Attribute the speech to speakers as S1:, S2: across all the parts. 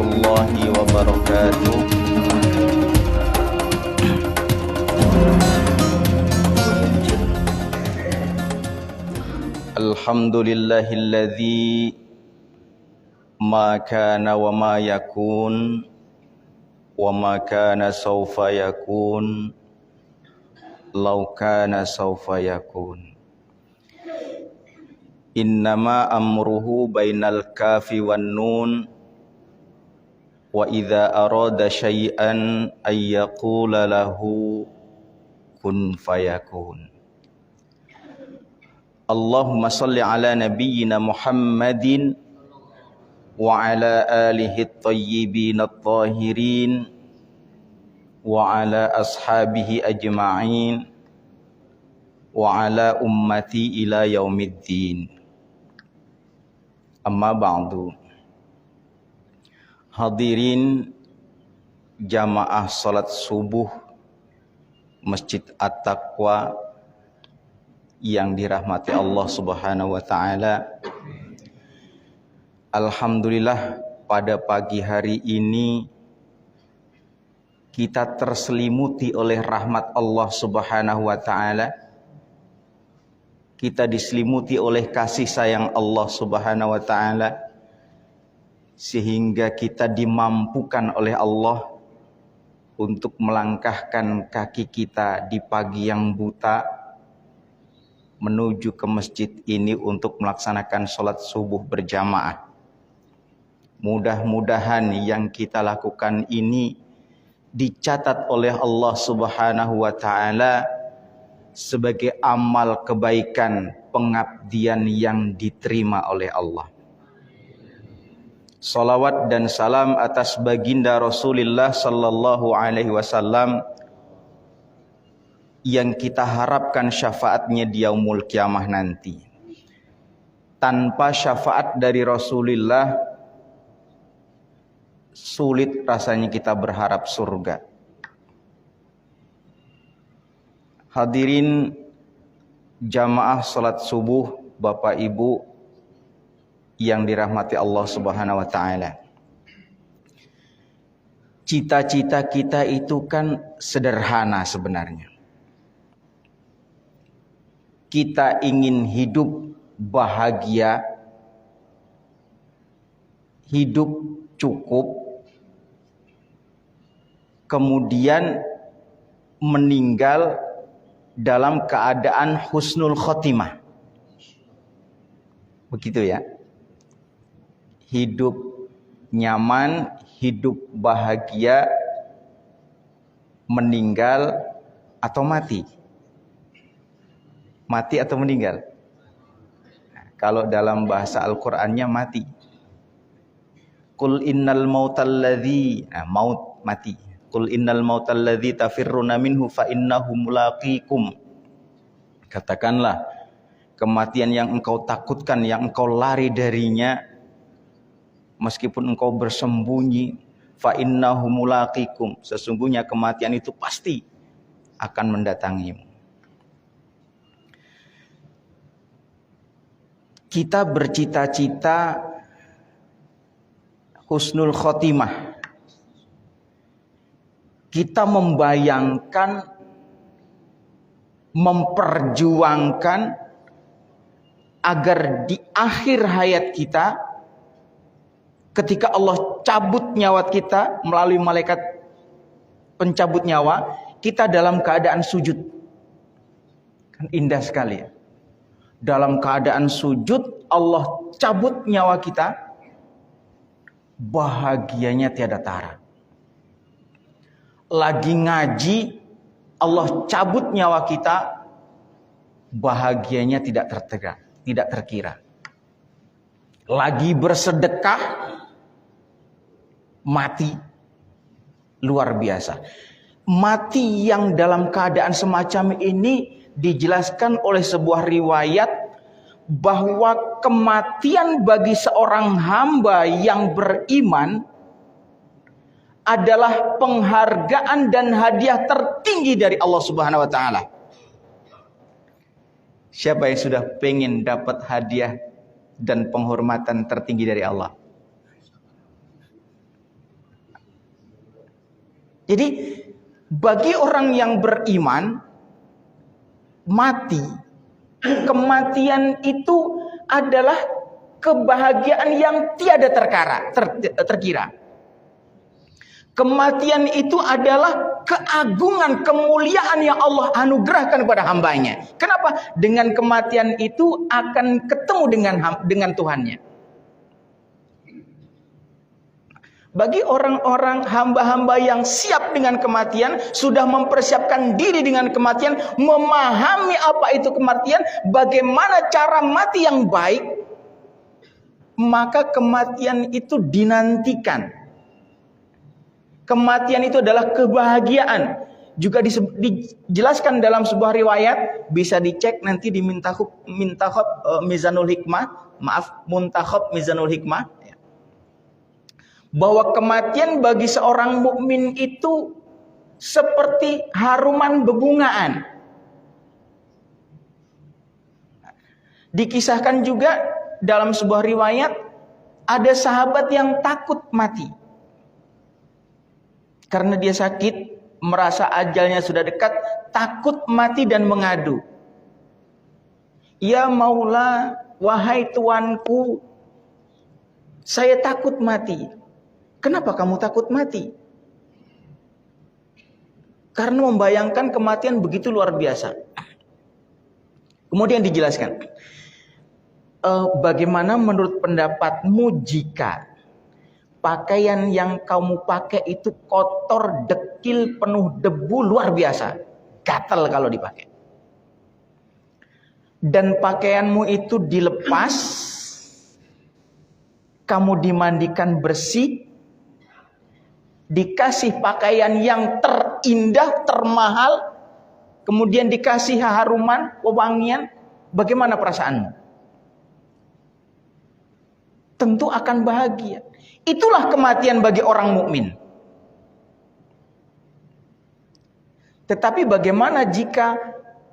S1: warahmatullahi wabarakatuh. Alhamdulillahilladzi ma kana wa ma yakun wa ma kana sawfa yakun law kana sawfa yakun. Innama amruhu bainal kafi wan nun wa idza arada syai'an ay yaqula lahu kun fayakun. Allahumma salli ala nabiyyina Muhammadin wa ala alihi at-tayyibin at-tahirin wa ala ashabihi ajma'in wa ala ummati ila yaumiddin. Amma ba'du. Hadirin jamaah salat subuh Masjid At-Taqwa yang dirahmati Allah Subhanahu wa taala. Alhamdulillah, pada pagi hari ini kita terselimuti oleh rahmat Allah Subhanahu wa taala. Kita diselimuti oleh kasih sayang Allah Subhanahu wa taala, sehingga kita dimampukan oleh Allah untuk melangkahkan kaki kita di pagi yang buta menuju ke masjid ini untuk melaksanakan sholat subuh berjamaah. Mudah-mudahan yang kita lakukan ini dicatat oleh Allah Subhanahu wa taala sebagai amal kebaikan pengabdian yang diterima oleh Allah. Salawat dan salam atas baginda Rasulullah sallallahu alaihi wasallam yang kita harapkan syafaatnya di yaumul kiamah nanti. Tanpa syafaat dari Rasulullah, sulit rasanya kita berharap surga. Hadirin jamaah salat subuh, Bapak Ibu yang dirahmati Allah Subhanahu wa taala. Cita-cita kita itu kan sederhana sebenarnya. Kita ingin hidup bahagia, hidup cukup, kemudian meninggal dalam keadaan husnul khotimah. Begitu ya. Hidup nyaman, hidup bahagia, meninggal atau mati. Mati atau meninggal? Nah, kalau dalam bahasa Al-Qur'annya mati. Qul innal mautalladzi, maut, mati. Qul innal mautalladzi tafirruna minhu fa innahu mulaqikum. Katakanlah, kematian yang engkau takutkan, yang engkau lari darinya, meskipun engkau bersembunyi, fa innahu mulaqikum, sesungguhnya kematian itu pasti akan mendatangimu. Kita bercita-cita husnul khotimah. Kita membayangkan, memperjuangkan agar di akhir hayat kita, ketika Allah cabut nyawa kita melalui malaikat pencabut nyawa, kita dalam keadaan sujud. Kan indah sekali ya. Dalam keadaan sujud, Allah cabut nyawa kita, bahagianya tiada tara. Lagi ngaji, Allah cabut nyawa kita, bahagianya tidak terkira. Lagi bersedekah, mati, luar biasa. Mati yang dalam keadaan semacam ini dijelaskan oleh sebuah riwayat bahwa kematian bagi seorang hamba yang beriman adalah penghargaan dan hadiah tertinggi dari Allah Subhanahu wa taala. Siapa yang sudah pengen dapat hadiah dan penghormatan tertinggi dari Allah? Jadi bagi orang yang beriman, mati, kematian itu adalah kebahagiaan yang tiada terkira. Kematian itu adalah keagungan, kemuliaan yang Allah anugerahkan kepada hambanya. Kenapa? Dengan kematian itu akan ketemu dengan Tuhannya. Bagi orang-orang hamba-hamba yang siap dengan kematian, sudah mempersiapkan diri dengan kematian, memahami apa itu kematian, bagaimana cara mati yang baik, maka kematian itu dinantikan. Kematian itu adalah kebahagiaan. Juga dijelaskan dalam sebuah riwayat, bisa dicek nanti di Muntakhab Mizanul Hikmah, Muntakhab Mizanul Hikmah, bahwa kematian bagi seorang mukmin itu seperti haruman bebungaan. Dikisahkan juga dalam sebuah riwayat, ada sahabat yang takut mati. Karena dia sakit, merasa ajalnya sudah dekat, takut mati dan mengadu. Ya Maula, wahai Tuanku, saya takut mati. Kenapa kamu takut mati? Karena membayangkan kematian begitu luar biasa. Kemudian dijelaskan, bagaimana menurut pendapatmu jika pakaian yang kamu pakai itu kotor, dekil, penuh debu, luar biasa. Gatal kalau dipakai. Dan pakaianmu itu dilepas, kamu dimandikan bersih, dikasih pakaian yang terindah, termahal, kemudian dikasih haruman, wewangian, bagaimana perasaanmu? Tentu akan bahagia. Itulah kematian bagi orang mukmin. Tetapi bagaimana jika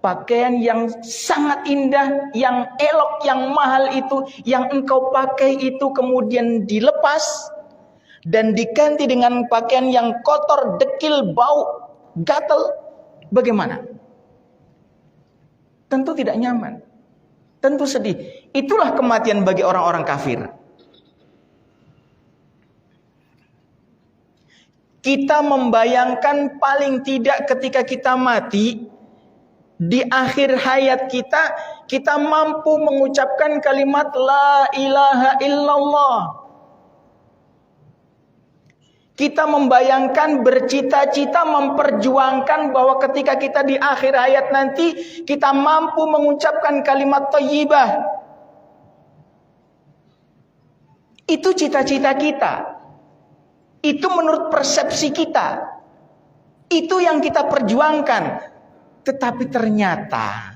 S1: pakaian yang sangat indah, yang elok, yang mahal itu, yang engkau pakai itu kemudian dilepas dan diganti dengan pakaian yang kotor, dekil, bau, gatal, bagaimana? Tentu tidak nyaman. Tentu sedih. Itulah kematian bagi orang-orang kafir. Kita membayangkan paling tidak ketika kita mati, di akhir hayat kita, kita mampu mengucapkan kalimat La ilaha illallah. Kita membayangkan, bercita-cita, memperjuangkan bahwa ketika kita di akhir hayat nanti, kita mampu mengucapkan kalimat thayyibah. Itu cita-cita kita. Itu menurut persepsi kita. Itu yang kita perjuangkan. Tetapi ternyata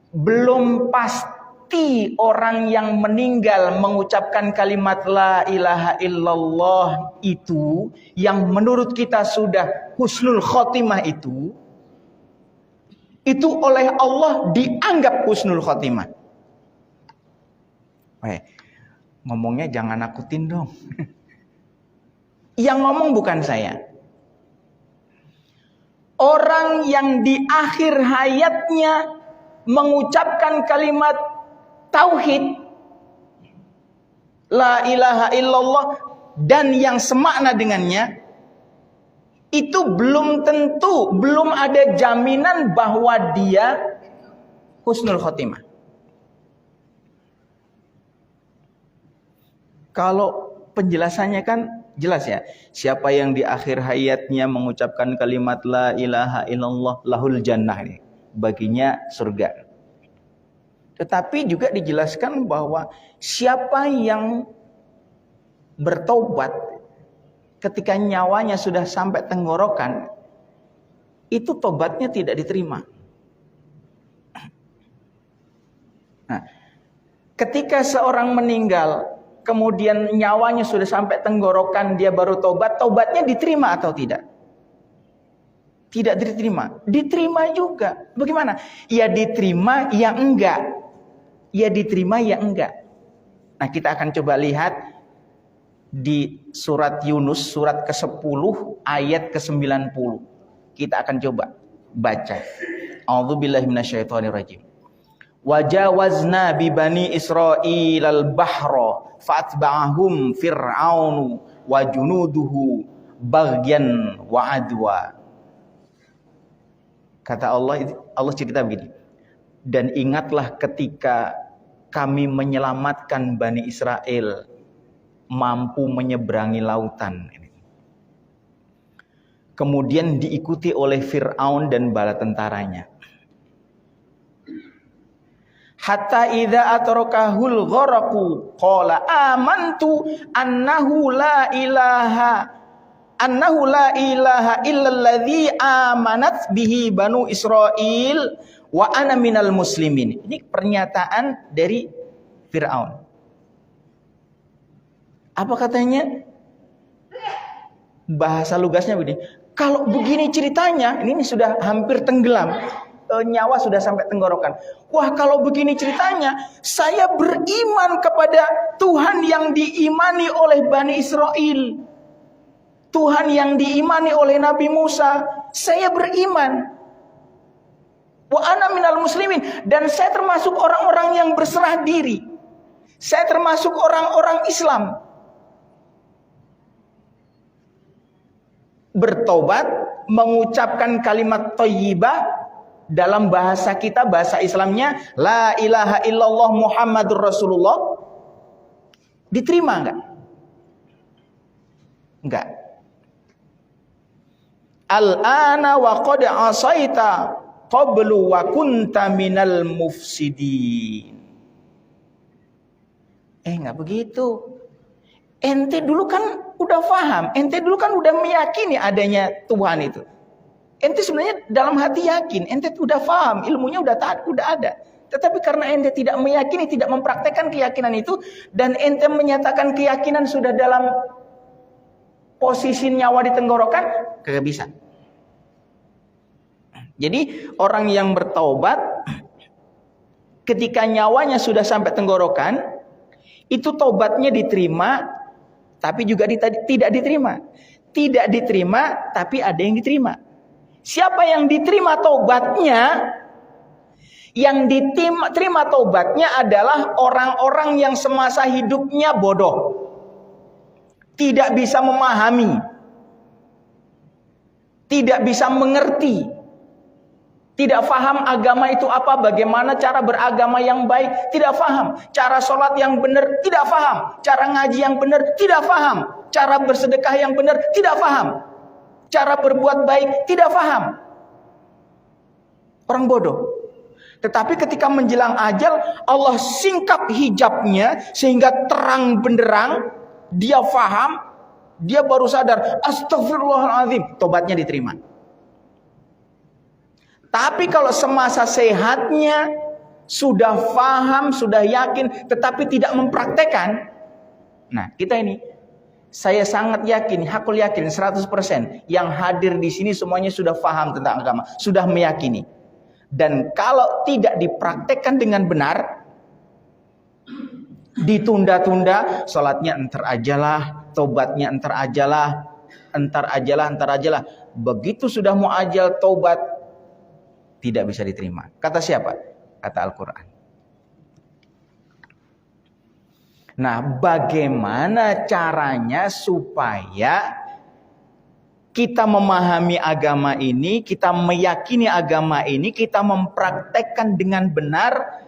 S1: belum pasti orang yang meninggal mengucapkan kalimat La ilaha illallah itu, yang menurut kita sudah husnul khotimah itu oleh Allah dianggap husnul khotimah. Ngomongnya jangan nakutin dong. Yang ngomong bukan saya. Orang yang di akhir hayatnya mengucapkan kalimat tauhid, La ilaha illallah, dan yang semakna dengannya, itu belum tentu, belum ada jaminan bahwa dia husnul khotimah. Kalau penjelasannya kan jelas ya. Siapa yang di akhir hayatnya mengucapkan kalimat La ilaha illallah lahul jannah, ini baginya surga. Tetapi juga dijelaskan bahwa siapa yang bertobat ketika nyawanya sudah sampai tenggorokan, itu tobatnya tidak diterima. Nah, ketika seorang meninggal kemudian nyawanya sudah sampai tenggorokan, dia baru tobat, tobatnya diterima atau tidak? Tidak diterima. Diterima juga. Bagaimana? Ya diterima, ya enggak. Ya diterima, ya enggak. Nah, kita akan coba lihat di surat Yunus, surat ke-10 ayat ke-90. Kita akan coba baca. A'udzubillahi minasyaitonirrajim. Wajawazna bi bani Israil al-bahra fatba'ahum fir'aunu wa junuduhu baghyan wa adwa. Kata Allah cerita begini. Dan ingatlah ketika kami menyelamatkan Bani Israel mampu menyeberangi lautan. Kemudian diikuti oleh Fir'aun dan bala tentaranya. Hatta idza atrakahul gharaqu qala amantu annahu la ilaha illalladzi amanat bihi banu Israil wa ana minal muslimin. Ini pernyataan dari Fir'aun. Apa katanya? Bahasa lugasnya begini. Kalau begini ceritanya, ini sudah hampir tenggelam. Nyawa sudah sampai tenggorokan. Wah, kalau begini ceritanya, saya beriman kepada Tuhan yang diimani oleh Bani Israel. Tuhan yang diimani oleh Nabi Musa. Saya beriman. Wa ana minal muslimin. Dan saya termasuk orang-orang yang berserah diri. Saya termasuk orang-orang Islam. Bertobat, mengucapkan kalimat thayyibah. Dalam bahasa kita, bahasa Islamnya, la ilaha illallah Muhammadur Rasulullah. Diterima enggak? Enggak. Al-ana wa qad asaita qablu wa kunta minal mufsidin. Enggak begitu. Ente dulu kan udah paham, ente dulu kan udah meyakini adanya Tuhan itu. Ente sebenarnya dalam hati yakin, ente udah paham, ilmunya udah ada. Tetapi karena ente tidak meyakini, tidak mempraktekkan keyakinan itu, dan ente menyatakan keyakinan sudah dalam posisi nyawa di tenggorokan, kagak bisa. Jadi orang yang bertaubat ketika nyawanya sudah sampai tenggorokan, itu taubatnya diterima, tapi juga tidak diterima. Tidak diterima, tapi ada yang diterima. Siapa yang diterima taubatnya? Yang diterima taubatnya adalah orang-orang yang semasa hidupnya bodoh. Tidak bisa memahami. Tidak bisa mengerti. Tidak paham agama itu apa, bagaimana cara beragama yang baik, tidak paham. Cara sholat yang benar, tidak paham. Cara ngaji yang benar, tidak paham. Cara bersedekah yang benar, tidak paham. Cara berbuat baik, tidak paham. Orang bodoh. Tetapi ketika menjelang ajal, Allah singkap hijabnya sehingga terang benderang, dia paham, dia baru sadar, astagfirullahaladzim, tobatnya diterima. Tapi kalau semasa sehatnya sudah paham, sudah yakin, tetapi tidak mempraktekkan, nah kita ini, saya sangat yakin, hakul yakin 100% yang hadir di sini semuanya sudah paham tentang agama, sudah meyakini. Dan kalau tidak dipraktekkan dengan benar, ditunda-tunda, sholatnya entar ajalah, tobatnya entar ajalah. Begitu sudah mau ajal tobat, tidak bisa diterima. Kata siapa? Kata Al-Quran. Nah, bagaimana caranya supaya kita memahami agama ini, kita meyakini agama ini, kita mempraktekkan dengan benar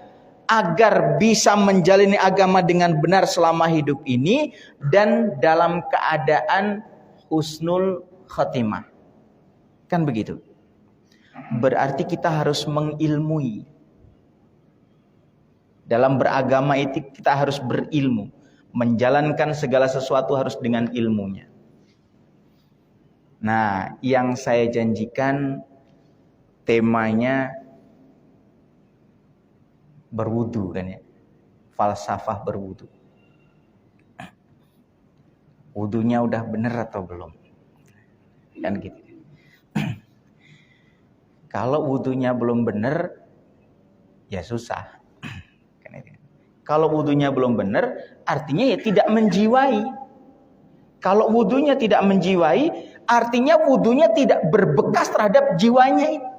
S1: agar bisa menjalani agama dengan benar selama hidup ini dan dalam keadaan husnul khatimah. Kan begitu. Berarti kita harus mengilmui. Dalam beragama itu kita harus berilmu. Menjalankan segala sesuatu harus dengan ilmunya. Nah, yang saya janjikan temanya berwudu kan ya. Falsafah berwudu. Wudunya udah bener atau belum? Kan gitu. Kalau wudunya belum bener, ya susah. Kalau wudunya belum bener, artinya ya tidak menjiwai. Kalau wudunya tidak menjiwai, artinya wudunya tidak berbekas terhadap jiwanya ini.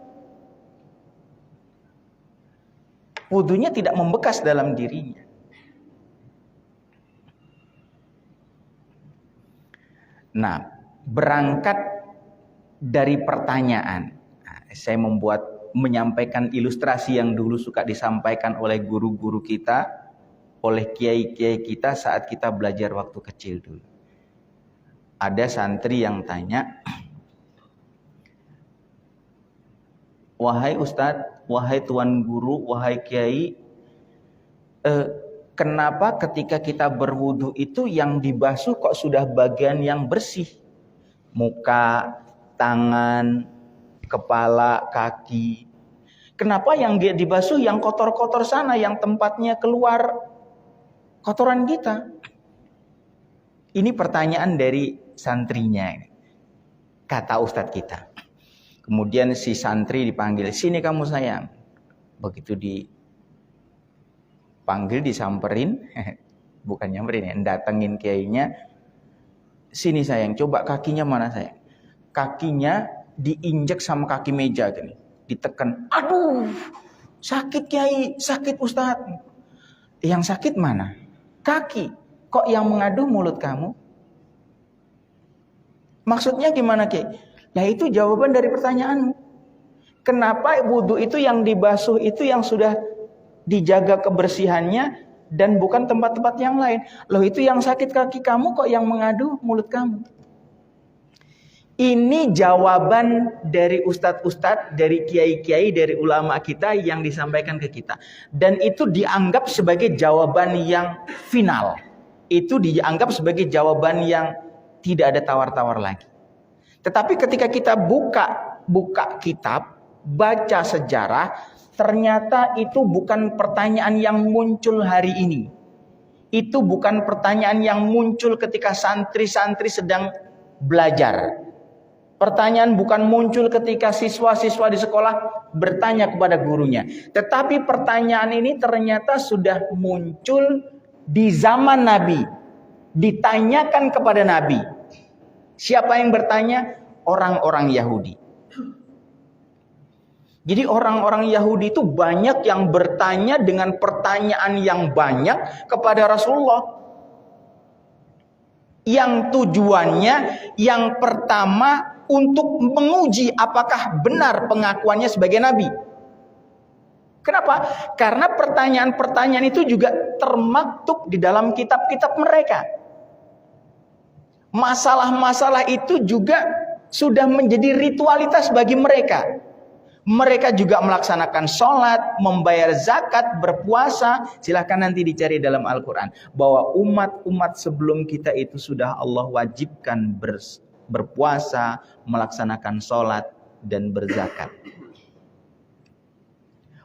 S1: Wudunya tidak membekas dalam dirinya. Nah, berangkat dari pertanyaan, saya menyampaikan ilustrasi yang dulu suka disampaikan oleh guru-guru kita, oleh kiai-kiai kita saat kita belajar waktu kecil dulu. Ada santri yang tanya, wahai ustadz, wahai tuan guru, wahai kiai, kenapa ketika kita berwudu itu yang dibasuh kok sudah bagian yang bersih? Muka, tangan, kepala, kaki. Kenapa yang dibasuh yang kotor-kotor sana, yang tempatnya keluar kotoran kita? Ini pertanyaan dari santrinya, kata ustadz kita. Kemudian si santri dipanggil, sini kamu sayang. Begitu dipanggil, disamperin, bukan nyamperin ya, datengin kiainya. Sini sayang, coba kakinya mana sayang? Kakinya diinjek sama kaki meja gini, ditekan. Aduh, sakit kiai, sakit ustadz. Yang sakit mana? Kaki. Kok yang mengadu mulut kamu? Maksudnya gimana kiai? Nah itu jawaban dari pertanyaanmu. Kenapa wudu itu yang dibasuh itu yang sudah dijaga kebersihannya dan bukan tempat-tempat yang lain? Loh itu yang sakit kaki kamu kok yang mengadu mulut kamu? Ini jawaban dari ustadz-ustadz, dari kiai-kiai, dari ulama kita yang disampaikan ke kita. Dan itu dianggap sebagai jawaban yang final. Itu dianggap sebagai jawaban yang tidak ada tawar-tawar lagi. Tetapi ketika kita buka kitab, baca sejarah, ternyata itu bukan pertanyaan yang muncul hari ini. Itu bukan pertanyaan yang muncul ketika santri-santri sedang belajar. Pertanyaan bukan muncul ketika siswa-siswa di sekolah bertanya kepada gurunya. Tetapi pertanyaan ini ternyata sudah muncul di zaman Nabi. Ditanyakan kepada Nabi. Siapa yang bertanya? Orang-orang Yahudi. Jadi orang-orang Yahudi itu banyak yang bertanya dengan pertanyaan yang banyak kepada Rasulullah. Yang tujuannya yang pertama untuk menguji apakah benar pengakuannya sebagai nabi. Kenapa? Karena pertanyaan-pertanyaan itu juga termaktub di dalam kitab-kitab mereka. Masalah-masalah itu juga sudah menjadi ritualitas bagi mereka. Mereka juga melaksanakan sholat, membayar zakat, berpuasa. Silahkan nanti dicari dalam Al-Quran. Bahwa umat-umat sebelum kita itu sudah Allah wajibkan berpuasa, melaksanakan sholat, dan berzakat.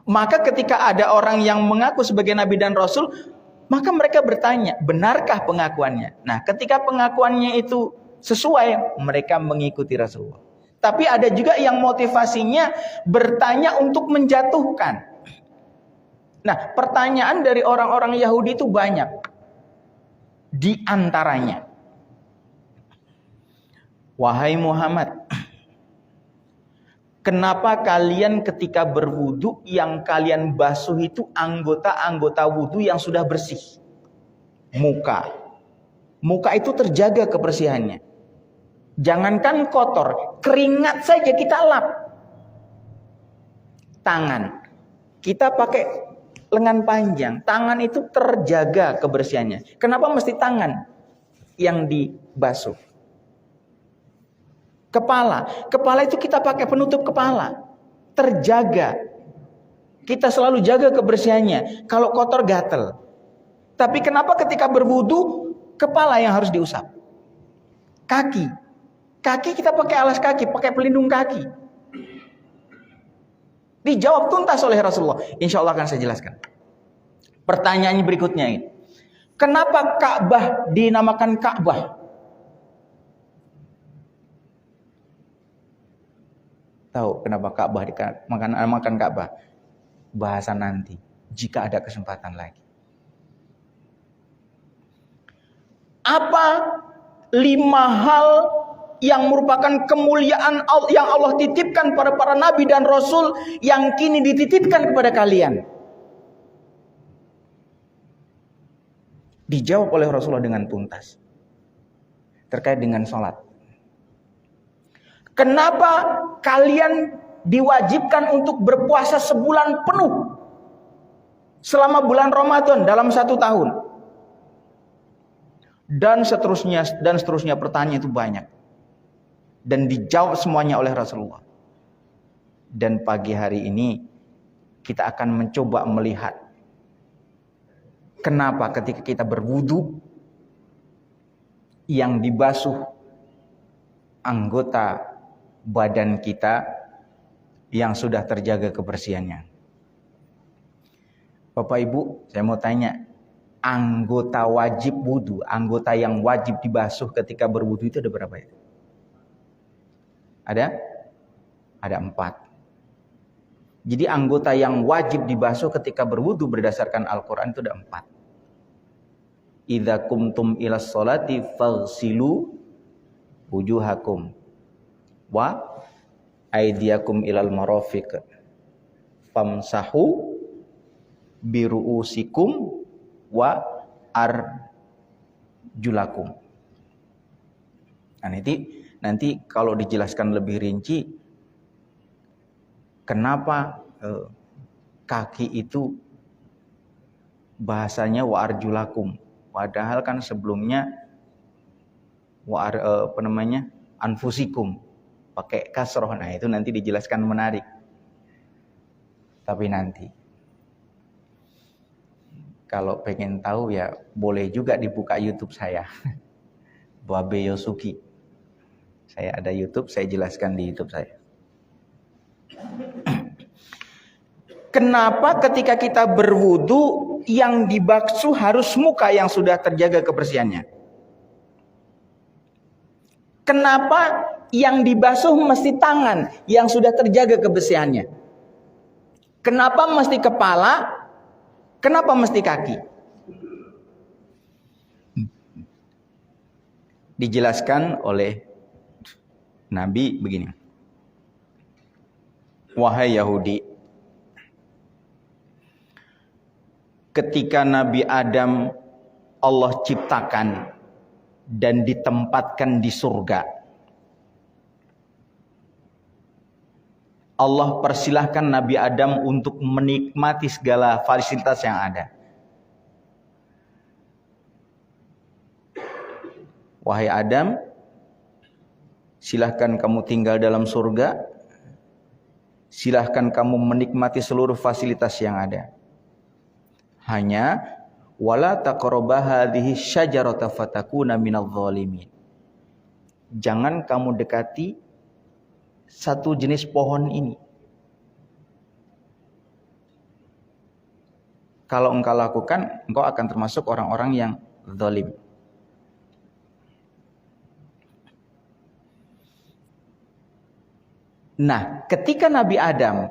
S1: Maka ketika ada orang yang mengaku sebagai Nabi dan Rasul, maka mereka bertanya, benarkah pengakuannya? Nah, ketika pengakuannya itu sesuai, mereka mengikuti Rasulullah. Tapi ada juga yang motivasinya bertanya untuk menjatuhkan. Nah, pertanyaan dari orang-orang Yahudi itu banyak. Di antaranya, wahai Muhammad, kenapa kalian ketika berwudu yang kalian basuh itu anggota-anggota wudu yang sudah bersih? Muka. Muka itu terjaga kebersihannya. Jangankan kotor, keringat saja kita lap. Tangan, kita pakai lengan panjang. Tangan itu terjaga kebersihannya. Kenapa mesti tangan yang dibasuh? Kepala itu kita pakai penutup kepala. Terjaga. Kita selalu jaga kebersihannya. Kalau kotor gatel. Tapi kenapa ketika berwudu kepala yang harus diusap? Kaki kita pakai alas kaki, pakai pelindung kaki. Dijawab tuntas oleh Rasulullah. Insya Allah akan saya jelaskan. Pertanyaannya berikutnya ini. Kenapa Ka'bah dinamakan Ka'bah? Tahu kenapa Ka'bah dinamakan Ka'bah? Bahasa nanti, jika ada kesempatan lagi. Apa
S2: 5 hal yang merupakan kemuliaan yang Allah titipkan pada para nabi dan rasul yang kini dititipkan kepada kalian. Dijawab oleh Rasulullah dengan tuntas terkait dengan sholat. Kenapa kalian diwajibkan untuk berpuasa sebulan penuh selama bulan Ramadan dalam 1 tahun? Dan seterusnya pertanyaan itu banyak. Dan dijawab semuanya oleh Rasulullah. Dan pagi hari ini kita akan mencoba melihat kenapa ketika kita berwudu yang dibasuh anggota badan kita yang sudah terjaga kebersihannya. Bapak Ibu, saya mau tanya, anggota wajib wudu, anggota yang wajib dibasuh ketika berwudu itu ada berapa ya? Ada 4. Jadi anggota yang wajib dibasuh ketika berwudu berdasarkan Al-Quran itu ada 4. Idza kumtum ilas sholati faghsilu wujuhakum wa aydiyakum ilal marafiq famsahu biru'usikum wa arjulakum. Nah, nanti kalau dijelaskan lebih rinci kenapa kaki itu bahasanya wa arjulakum, padahal kan sebelumnya anfusikum pakai kasroh. Nah, itu nanti dijelaskan menarik. Tapi nanti kalau pengen tahu ya boleh juga dibuka YouTube saya. Babe Yosuki. Saya ada YouTube, saya jelaskan di YouTube saya. Kenapa ketika kita berwudu yang dibasuh harus muka yang sudah terjaga kebersihannya? Kenapa yang dibasuh mesti tangan yang sudah terjaga kebersihannya? Kenapa mesti kepala? Kenapa mesti kaki? Dijelaskan oleh Nabi begini. Wahai Yahudi, ketika Nabi Adam Allah ciptakan dan ditempatkan di surga, Allah persilahkan Nabi Adam untuk menikmati segala fasilitas yang ada. Wahai Adam, silahkan kamu tinggal dalam surga. Silahkan kamu menikmati seluruh fasilitas yang ada. Hanya wala taqraba hadhihi syajarata fatakuna minadh dhalimin. Jangan kamu dekati satu jenis pohon ini. Kalau engkau lakukan, engkau akan termasuk orang-orang yang zalim. Nah, ketika Nabi Adam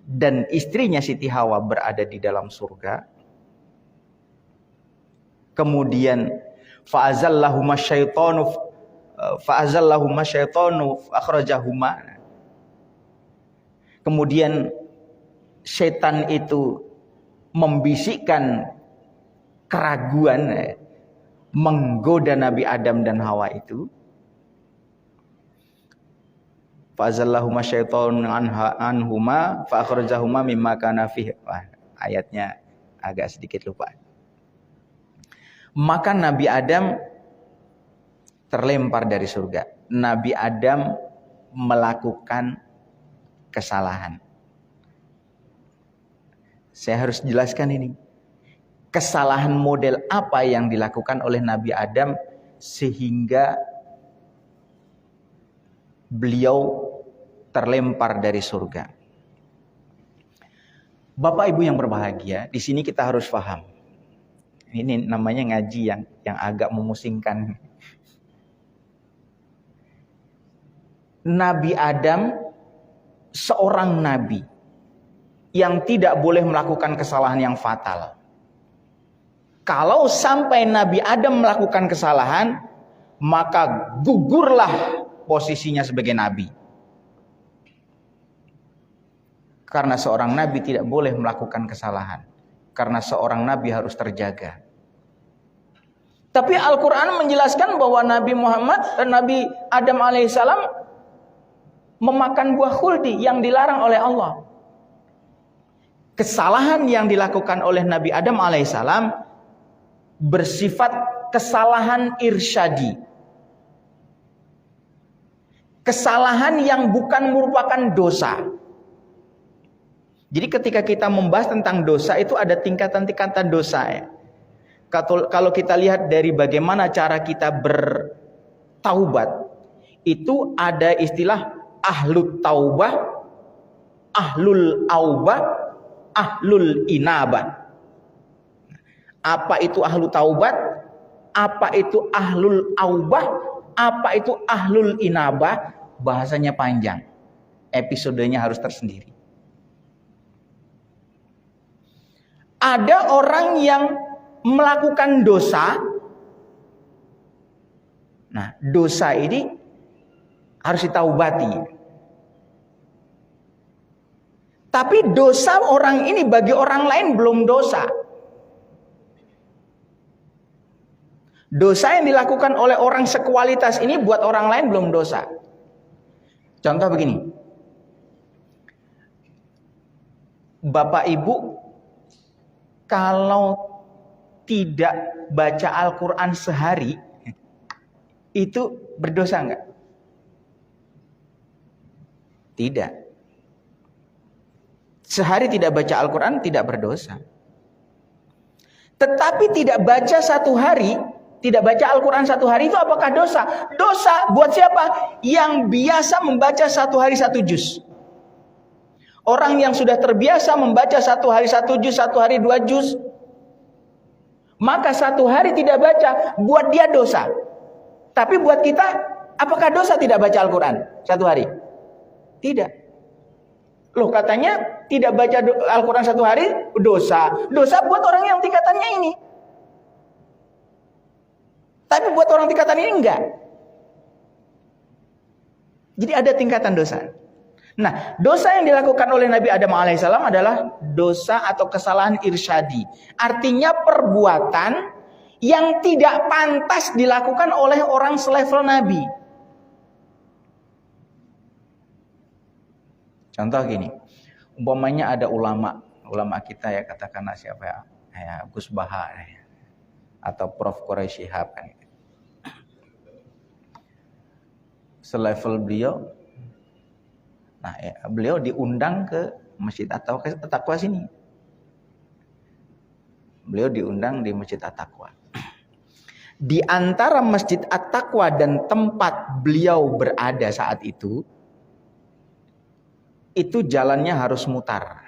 S2: dan istrinya Siti Hawa berada di dalam surga, kemudian fa'azallahuma syaitanu akhrajahuma. Kemudian setan itu membisikkan keraguan, menggoda Nabi Adam dan Hawa itu. Fa'azallahuma syaitanu anhuma fa akhrajahuma mimma kana fihi. Ayatnya agak sedikit lupa. Maka Nabi Adam terlempar dari surga. Nabi Adam melakukan kesalahan. Saya harus jelaskan ini. Kesalahan model apa yang dilakukan oleh Nabi Adam sehingga beliau terlempar dari surga. Bapak Ibu yang berbahagia, di sini kita harus paham. Ini namanya ngaji yang agak memusingkan. Nabi Adam seorang nabi yang tidak boleh melakukan kesalahan yang fatal. Kalau sampai Nabi Adam melakukan kesalahan,
S1: maka gugurlah posisinya sebagai nabi. Karena seorang nabi tidak boleh melakukan kesalahan. Karena seorang nabi harus terjaga. Tapi Al-Quran menjelaskan bahwa Nabi Muhammad dan Nabi Adam alaihissalam memakan buah khuldi yang dilarang oleh Allah. Kesalahan yang dilakukan oleh Nabi Adam alaihissalam bersifat kesalahan irsyadi. Kesalahan yang bukan merupakan dosa. Jadi ketika kita membahas tentang dosa itu ada tingkatan-tingkatan dosa ya. Kalau kita lihat dari bagaimana cara kita bertaubat, itu ada istilah ahlul taubah, ahlul aubah, ahlul inabah. Apa itu ahlul taubat? Apa itu ahlul aubah? Apa itu ahlul inabah? Bahasanya panjang. Episodenya harus tersendiri. Ada orang yang melakukan dosa. Nah, dosa ini harus ditaubati. Tapi dosa orang ini bagi orang lain belum dosa. Dosa yang dilakukan oleh orang sekualitas ini buat orang lain belum dosa. Contoh begini. Bapak Ibu kalau tidak baca Al-Quran sehari, itu berdosa enggak? Tidak. Sehari tidak baca Al-Quran tidak berdosa. Tetapi tidak baca satu hari, tidak baca Al-Quran satu hari itu apakah dosa? Dosa buat siapa? Yang biasa membaca satu hari satu juz. Orang yang sudah terbiasa membaca satu hari satu juz, satu hari 2 juz, maka satu hari tidak baca, buat dia dosa. Tapi buat kita, apakah dosa tidak baca Al-Quran satu hari? Tidak. Loh katanya tidak baca Al-Quran satu hari, dosa. Dosa buat orang yang tingkatannya ini. Tapi buat orang tingkatan ini enggak. Jadi ada tingkatan dosa. Nah, dosa yang dilakukan oleh Nabi Adam alaihissalam adalah dosa atau kesalahan irsyadi. Artinya perbuatan yang tidak pantas dilakukan oleh orang selevel Nabi. Contoh gini, umpamanya ada ulama kita ya, katakanlah siapa ya, Gus Baha ya, atau Prof. Quraisy Shihab kan. Selevel beliau. Nah, ya, beliau diundang ke Masjid At-Taqwa sini. Beliau diundang di Masjid At-Taqwa. Di antara Masjid At-Taqwa dan tempat beliau berada saat itu jalannya harus mutar.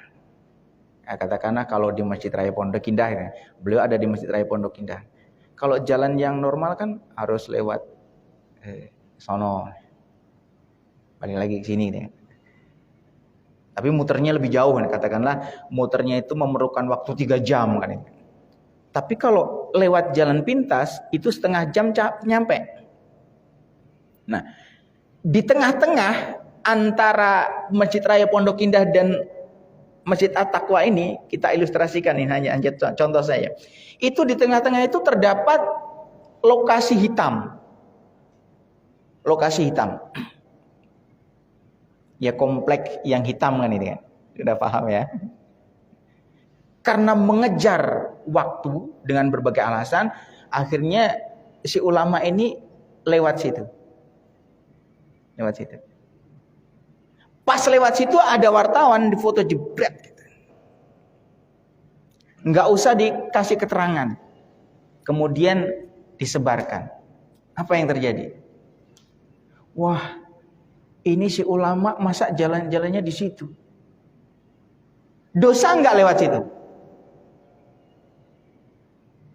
S1: Ya, katakanlah kalau di Masjid Raya Pondok Indah, ya, beliau ada di Masjid Raya Pondok Indah. Kalau jalan yang normal kan harus lewat sono, balik lagi ke sini deh. Tapi muternya lebih jauh kan, katakanlah muternya itu memerlukan waktu 3 jam kan. Tapi kalau lewat jalan pintas itu setengah jam nyampe. Nah, di tengah-tengah antara Masjid Raya Pondok Indah dan Masjid At-Taqwa ini, kita ilustrasikan ini hanya contoh saya. Itu di tengah-tengah itu terdapat lokasi hitam. Lokasi hitam. Ya komplek yang hitam kan ini kan. Sudah paham ya? Karena mengejar waktu dengan berbagai alasan, akhirnya si ulama ini lewat situ. Lewat situ. Pas lewat situ ada wartawan di foto jebret gitu. Nggak usah dikasih keterangan. Kemudian disebarkan. Apa yang terjadi? Wah, ini si ulama masa jalan-jalannya di situ. Dosa nggak lewat situ?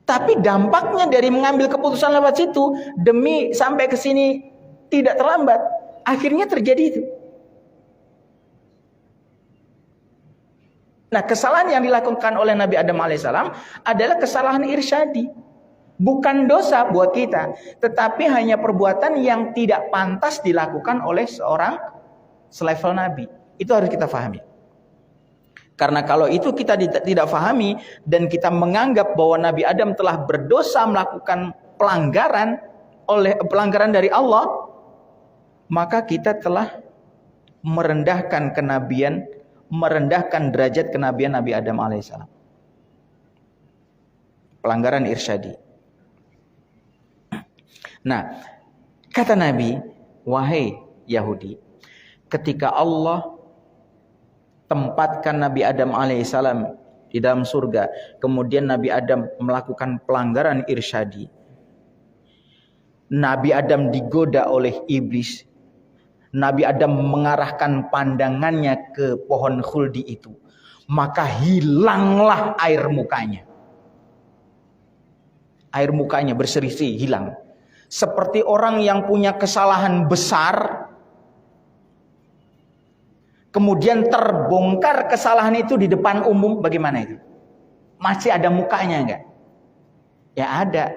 S1: Tapi dampaknya dari mengambil keputusan lewat situ demi sampai ke sini tidak terlambat, akhirnya terjadi itu. Nah, kesalahan yang dilakukan oleh Nabi Adam alaihissalam adalah kesalahan irsyadi.
S2: Bukan dosa buat kita, tetapi hanya perbuatan yang tidak pantas dilakukan oleh seorang selevel Nabi. Itu harus kita pahami. Karena kalau itu kita tidak pahami dan kita menganggap bahwa Nabi Adam telah berdosa melakukan pelanggaran dari Allah, maka kita telah merendahkan kenabian, merendahkan derajat kenabian Nabi Adam alaihissalam. Pelanggaran irsyadi. Nah, kata Nabi, wahai Yahudi, ketika Allah tempatkan Nabi Adam alaihissalam di dalam surga, kemudian Nabi Adam melakukan pelanggaran irsyadi, Nabi Adam digoda oleh iblis, Nabi Adam mengarahkan pandangannya ke pohon khuldi itu, maka hilanglah air mukanya. Air mukanya berseri-seri, hilang. Seperti orang yang punya kesalahan besar, kemudian terbongkar kesalahan itu di depan umum, bagaimana itu? Masih ada mukanya enggak? Ya ada.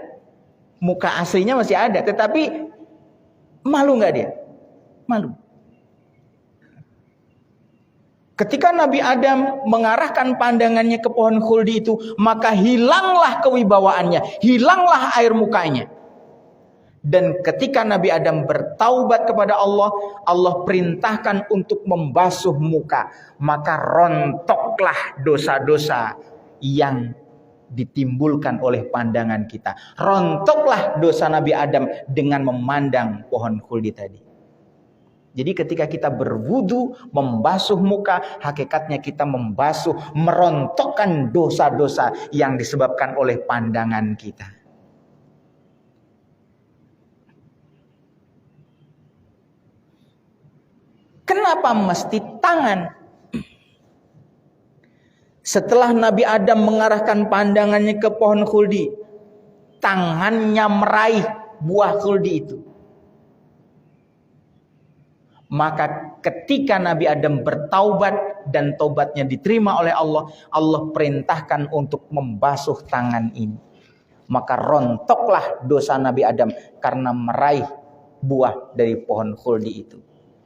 S2: Muka aslinya masih ada, tetapi malu enggak dia? Malu. Ketika Nabi Adam mengarahkan pandangannya ke pohon khuldi itu, maka hilanglah kewibawaannya, hilanglah air mukanya. Dan ketika Nabi Adam bertaubat kepada Allah, Allah perintahkan untuk membasuh muka, maka rontoklah dosa-dosa yang ditimbulkan oleh pandangan kita. Rontoklah dosa Nabi Adam dengan memandang pohon khuldi tadi. Jadi ketika kita berwudu, membasuh muka, hakikatnya kita membasuh, merontokkan dosa-dosa yang disebabkan oleh pandangan kita. Kenapa mesti tangan? Setelah Nabi Adam mengarahkan pandangannya ke pohon khuldi, tangannya meraih buah khuldi itu. Maka ketika Nabi Adam bertaubat dan taubatnya diterima oleh Allah, Allah perintahkan untuk membasuh tangan ini. Maka rontoklah dosa Nabi Adam karena meraih buah dari pohon khuldi itu.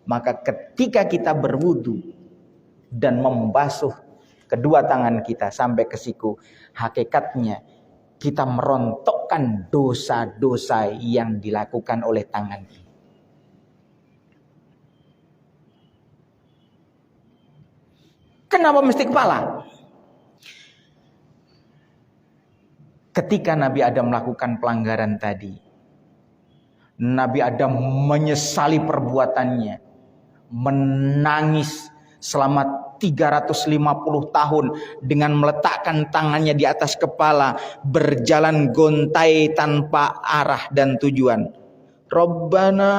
S2: Maka ketika kita berwudu dan membasuh kedua tangan kita sampai ke siku, hakikatnya kita merontokkan dosa-dosa yang dilakukan oleh tangan ini. Kenapa mesti kepala? Ketika Nabi Adam melakukan pelanggaran tadi, Nabi Adam menyesali perbuatannya, menangis selama 350 tahun dengan meletakkan tangannya di atas kepala, berjalan gontai tanpa arah dan tujuan. Rabbana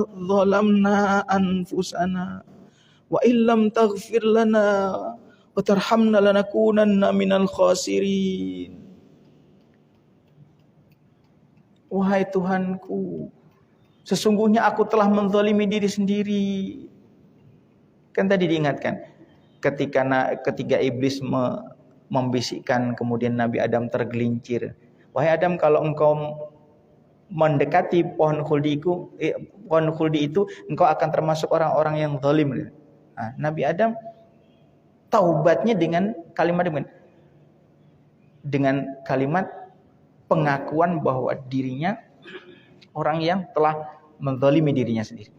S2: zalamna anfusana wa illam taghfir lana wa tarhamna lanakunanna minal khasirin. Wahai Tuhanku, sesungguhnya aku telah menzalimi diri sendiri. Kan tadi diingatkan, ketika iblis membisikkan, kemudian Nabi Adam tergelincir. Wahai Adam, kalau engkau mendekati pohon khuldi itu, engkau akan termasuk orang-orang yang zalim. Nah, Nabi Adam taubatnya dengan kalimat pengakuan bahwa dirinya orang yang telah menzalimi dirinya sendiri.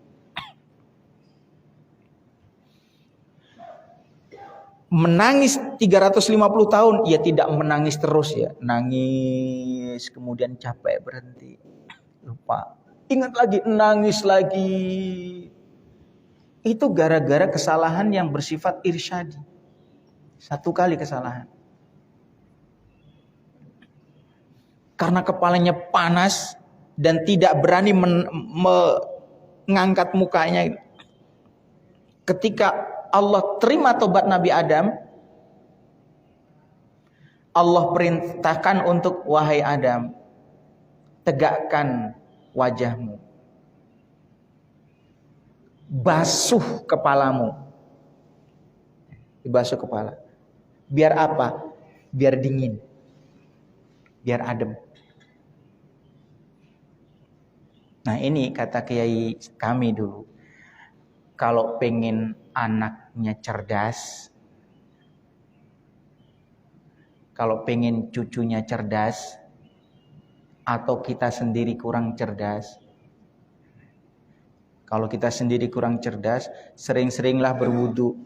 S2: Menangis 350 tahun, ia tidak menangis terus ya. Nangis, kemudian capek, berhenti. Lupa. Ingat lagi, nangis lagi. Itu gara-gara kesalahan yang bersifat irsyadi. Satu kali kesalahan. Karena kepalanya panas dan tidak berani mengangkat mukanya. Ketika Allah terima tobat Nabi Adam, Allah perintahkan untuk, wahai Adam, tegakkan wajahmu, basuh kepalamu. Dibasuh kepala. Biar apa? Biar dingin, biar adem. Nah ini kata kiai kami dulu, kalau pengen anaknya cerdas, kalau pengen cucunya cerdas, atau kita sendiri kurang cerdas, kalau kita sendiri kurang cerdas, sering-seringlah berwudu.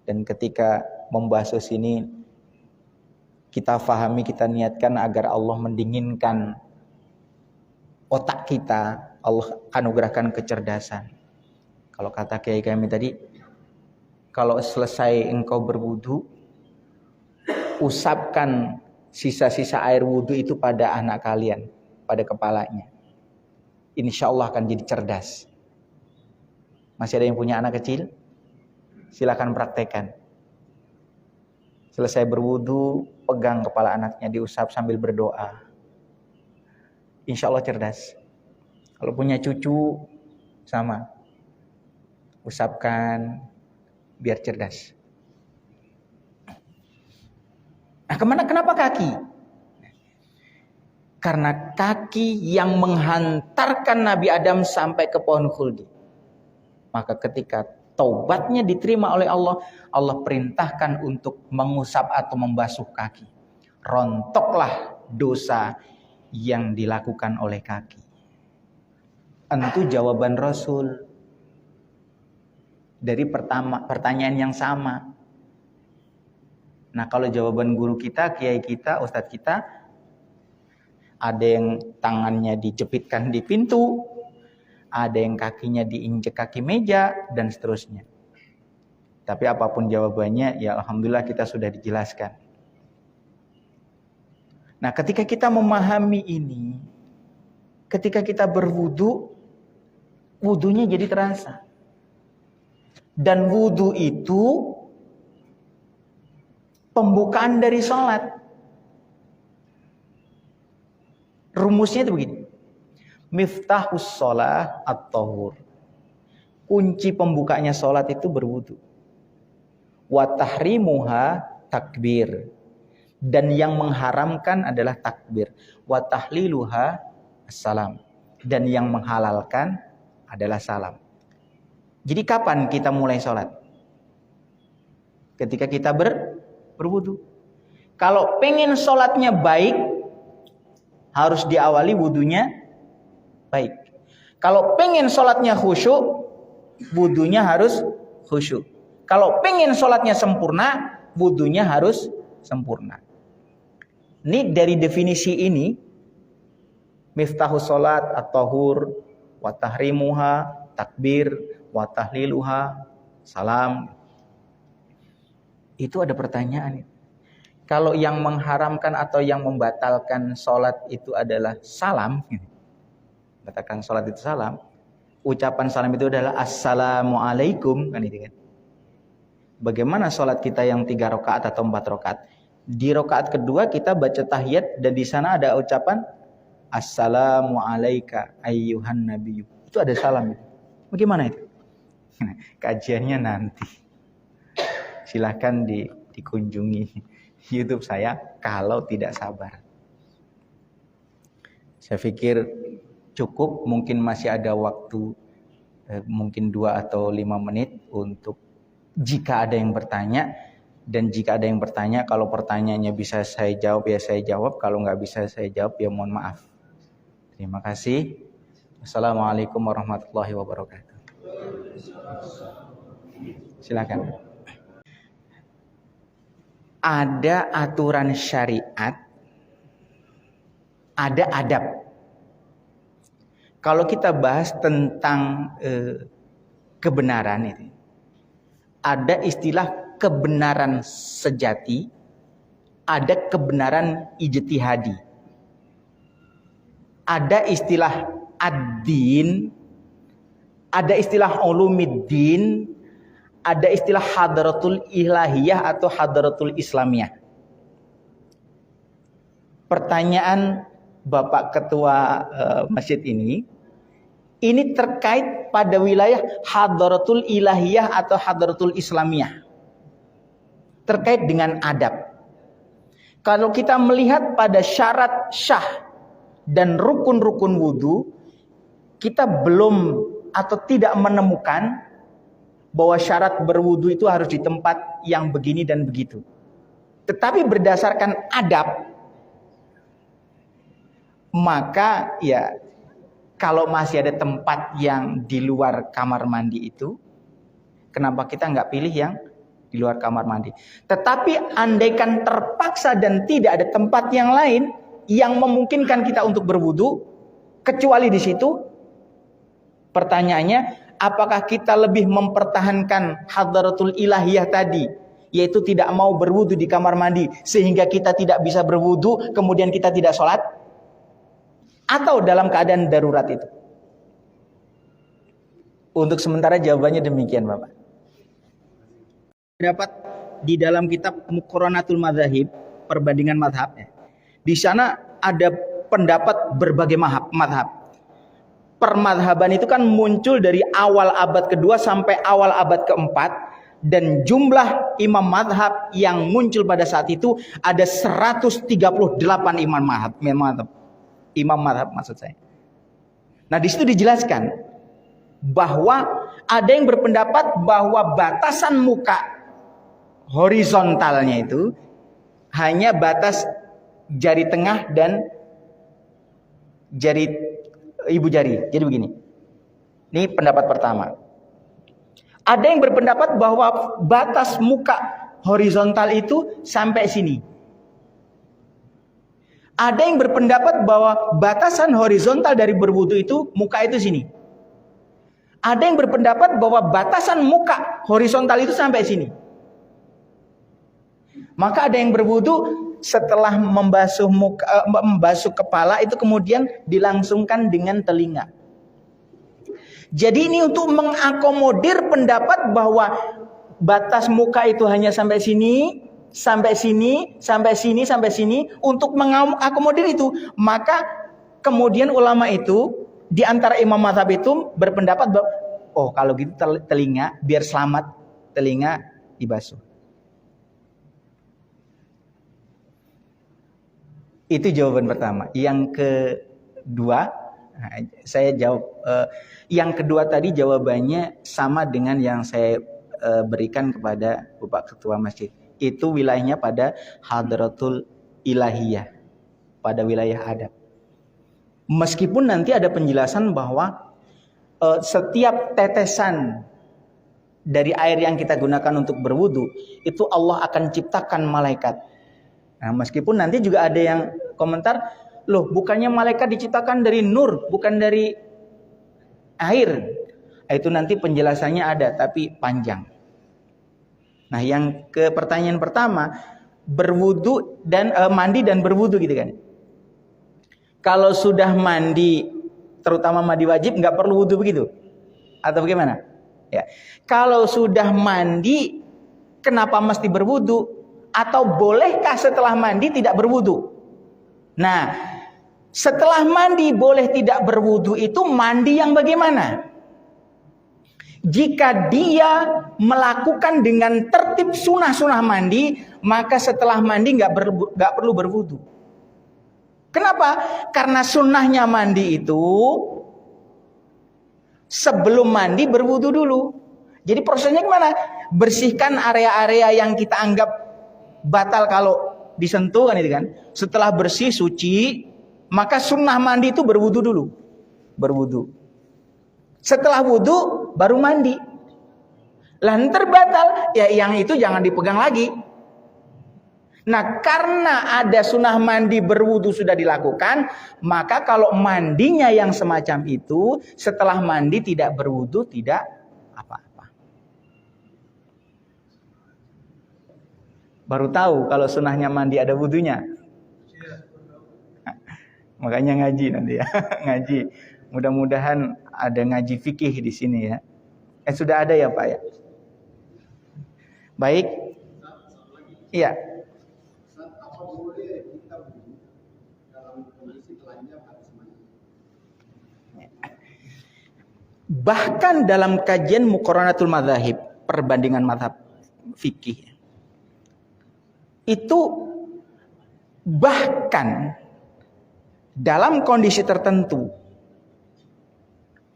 S2: Dan ketika membasuh sini, kita fahami, kita niatkan agar Allah mendinginkan otak kita, Allah anugerahkan kecerdasan. Kalau kata kiai kami tadi, kalau selesai engkau berwudu, usapkan sisa-sisa air wudu itu pada anak kalian, pada kepalanya. Insya Allah akan jadi cerdas. Masih ada yang punya anak kecil? Silakan praktekkan. Selesai berwudu, pegang kepala anaknya, diusap sambil berdoa. Insya Allah cerdas. Kalau punya cucu, sama. Usapkan, biar cerdas. Nah, kenapa kaki? Karena kaki yang menghantarkan Nabi Adam sampai ke pohon khuldi. Maka ketika taubatnya diterima oleh Allah, Allah perintahkan untuk mengusap atau membasuh kaki. Rontoklah dosa yang dilakukan oleh kaki. Tentu jawaban Rasul dari pertanyaan yang sama. Nah, kalau jawaban guru kita, kiai kita, ustadz kita, ada yang tangannya dijepitkan di pintu, ada yang kakinya diinjek kaki meja, dan seterusnya. Tapi apapun jawabannya, ya alhamdulillah kita sudah dijelaskan. Nah, ketika kita memahami ini, ketika kita berwudu, wudunya jadi terasa. Dan wudu itu pembukaan dari sholat. Rumusnya itu begini. Miftahus sholah at-tahur. Kunci pembukanya sholat itu berwudu. Wa tahrimuha takbir. Dan yang mengharamkan adalah takbir. Wa tahliluha assalam. Dan yang menghalalkan adalah salam. Jadi kapan kita mulai sholat? Ketika kita berwudu. Kalau pengen sholatnya baik, harus diawali wudunya baik. Kalau pengen sholatnya khusyuk, wudunya harus khusyuk. Kalau pengen sholatnya sempurna, wudunya harus sempurna. Ini dari definisi ini, miftahus sholat at-tahur, wa tahrimuha takbir, wa tahliluha salam. Itu ada pertanyaan. Kalau yang mengharamkan atau yang membatalkan sholat itu adalah salam, katakan sholat itu salam, ucapan salam itu adalah assalamualaikum, kan itu kan. Bagaimana sholat kita yang 3 rakaat atau 4 rakaat? Di rakaat kedua kita baca tahiyat dan di sana ada ucapan assalamualaika ayyuhan nabiyyu. Itu ada salam itu. Bagaimana itu? Kajiannya nanti. Silakan dikunjungi YouTube saya kalau tidak sabar. Saya pikir cukup, mungkin masih ada waktu mungkin 2 atau 5 menit untuk jika ada yang bertanya. Dan jika ada yang bertanya, kalau pertanyaannya bisa saya jawab ya saya jawab, kalau nggak bisa saya jawab ya mohon maaf. Terima kasih. Assalamualaikum warahmatullahi wabarakatuh. Silakan. Ada aturan syariat, ada adab. Kalau kita bahas tentang kebenaran itu, ada istilah kebenaran sejati, ada kebenaran ijtihadi. Ada istilah ad-din, ada istilah ulumiddin, ada istilah hadratul ilahiyah atau hadratul islamiyah. Pertanyaan Bapak Ketua Masjid ini terkait pada wilayah hadratul ilahiyah atau hadratul islamiyah. Terkait dengan adab. Kalau kita melihat pada syarat syah dan rukun-rukun wudu, kita belum atau tidak menemukan bahwa syarat berwudu itu harus di tempat yang begini dan begitu. Tetapi berdasarkan adab, maka ya kalau masih ada tempat yang di luar kamar mandi itu, kenapa kita nggak pilih yang di luar kamar mandi? Tetapi andaikan terpaksa dan tidak ada tempat yang lain yang memungkinkan kita untuk berwudu kecuali di situ, pertanyaannya, apakah kita lebih mempertahankan hadratul ilahiyah tadi, yaitu tidak mau berwudu di kamar mandi sehingga kita tidak bisa berwudu, kemudian kita tidak sholat, atau dalam keadaan darurat itu? Untuk sementara jawabannya demikian, Bapak. Dapat di dalam kitab Muqarranatul Madzahib, perbandingan mazhab, di sana ada pendapat berbagai mazhab. Permadhaban itu kan muncul dari awal abad kedua sampai awal abad keempat, dan jumlah imam madhab yang muncul pada saat itu ada 138 imam madhab maksud saya. Nah, di situ dijelaskan bahwa ada yang berpendapat bahwa batasan muka horizontalnya itu hanya batas jari tengah dan jari ibu jari. Jadi begini. Ini pendapat pertama. Ada yang berpendapat bahwa batas muka horizontal itu sampai sini. Ada yang berpendapat bahwa batasan horizontal dari berwudu itu muka itu sini. Ada yang berpendapat bahwa batasan muka horizontal itu sampai sini. Maka ada yang berwudu setelah membasuh kepala itu kemudian dilangsungkan dengan telinga. Jadi ini untuk mengakomodir pendapat bahwa batas muka itu hanya sampai sini, sampai sini, sampai sini, sampai sini, untuk mengakomodir itu. Maka kemudian ulama itu di antara imam mazhab itu berpendapat bahwa oh kalau gitu telinga biar selamat, telinga dibasuh. Itu jawaban pertama. Yang kedua, saya jawab. Yang kedua tadi jawabannya sama dengan yang saya berikan kepada Bapak Ketua Masjid. Itu wilayahnya pada hadratul ilahiyah, pada wilayah adab. Meskipun nanti ada penjelasan bahwa setiap tetesan dari air yang kita gunakan untuk berwudu itu Allah akan ciptakan malaikat. Nah, meskipun nanti juga ada yang komentar, loh bukannya malaikat diciptakan dari nur, bukan dari air. Itu nanti penjelasannya ada, tapi panjang. Nah, yang ke pertanyaan pertama, berwudu dan mandi dan berwudu gitu kan. Kalau sudah mandi, terutama mandi wajib, nggak perlu wudu begitu? Atau bagaimana? Ya. Kalau sudah mandi, kenapa mesti berwudu? Atau bolehkah setelah mandi tidak berwudu? Nah, setelah mandi boleh tidak berwudu itu mandi yang bagaimana? Jika dia melakukan dengan tertib sunah-sunah mandi, maka setelah mandi nggak perlu berwudu. Kenapa? Karena sunnahnya mandi itu sebelum mandi berwudu dulu. Jadi prosesnya gimana? Bersihkan area-area yang kita anggap batal kalau disentuh kan itu kan. Setelah bersih suci, maka sunnah mandi itu berwudu dulu. Berwudu. Setelah wudu baru mandi. Lah ntar batal, ya yang itu jangan dipegang lagi. Nah, karena ada sunnah mandi berwudu sudah dilakukan, maka kalau mandinya yang semacam itu, setelah mandi tidak berwudu tidak apa-apa. Baru tahu kalau sunnahnya mandi ada wudunya. Makanya ngaji nanti ya, ngaji. Mudah-mudahan ada ngaji fikih di sini ya. Sudah ada ya Pak ya. Baik. Iya. Bahkan dalam kajian Muqarranatul Madzahib, perbandingan mazhab fikih, itu bahkan dalam kondisi tertentu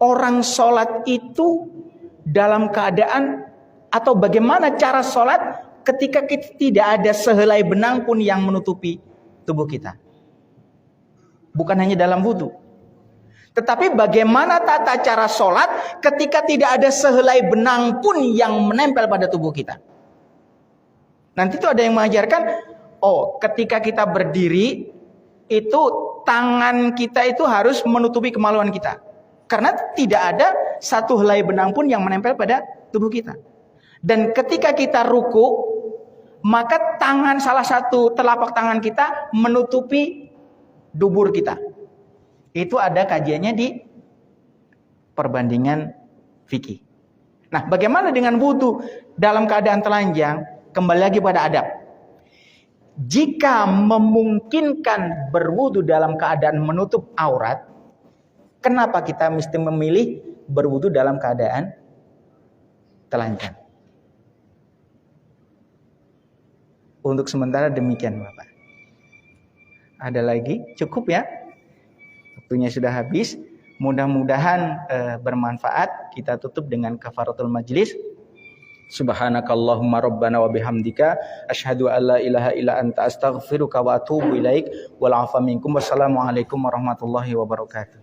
S2: orang sholat itu dalam keadaan atau bagaimana cara sholat ketika kita tidak ada sehelai benang pun yang menutupi tubuh kita. Bukan hanya dalam wudu, tetapi bagaimana tata cara sholat ketika tidak ada sehelai benang pun yang menempel pada tubuh kita. Nanti itu ada yang mengajarkan, oh ketika kita berdiri itu tangan kita itu harus menutupi kemaluan kita. Karena tidak ada satu helai benang pun yang menempel pada tubuh kita. Dan ketika kita ruku, maka salah satu telapak tangan kita menutupi dubur kita. Itu ada kajiannya di perbandingan fikih. Nah, bagaimana dengan wudu dalam keadaan telanjang? Kembali lagi pada adab. Jika memungkinkan berwudu dalam keadaan menutup aurat, kenapa kita mesti memilih berwudu dalam keadaan telanjang? Untuk sementara demikian, Bapak. Ada lagi? Cukup ya? Waktunya sudah habis. Mudah-mudahan bermanfaat. Kita tutup dengan kafaratul majlis. Subhanakallahumma rabbana wa bihamdika asyhadu an la ilaha illa anta astaghfiruka wa atubu ilaik. Wal 'afwa minkum. Wassalamualaikum warahmatullahi wabarakatuh.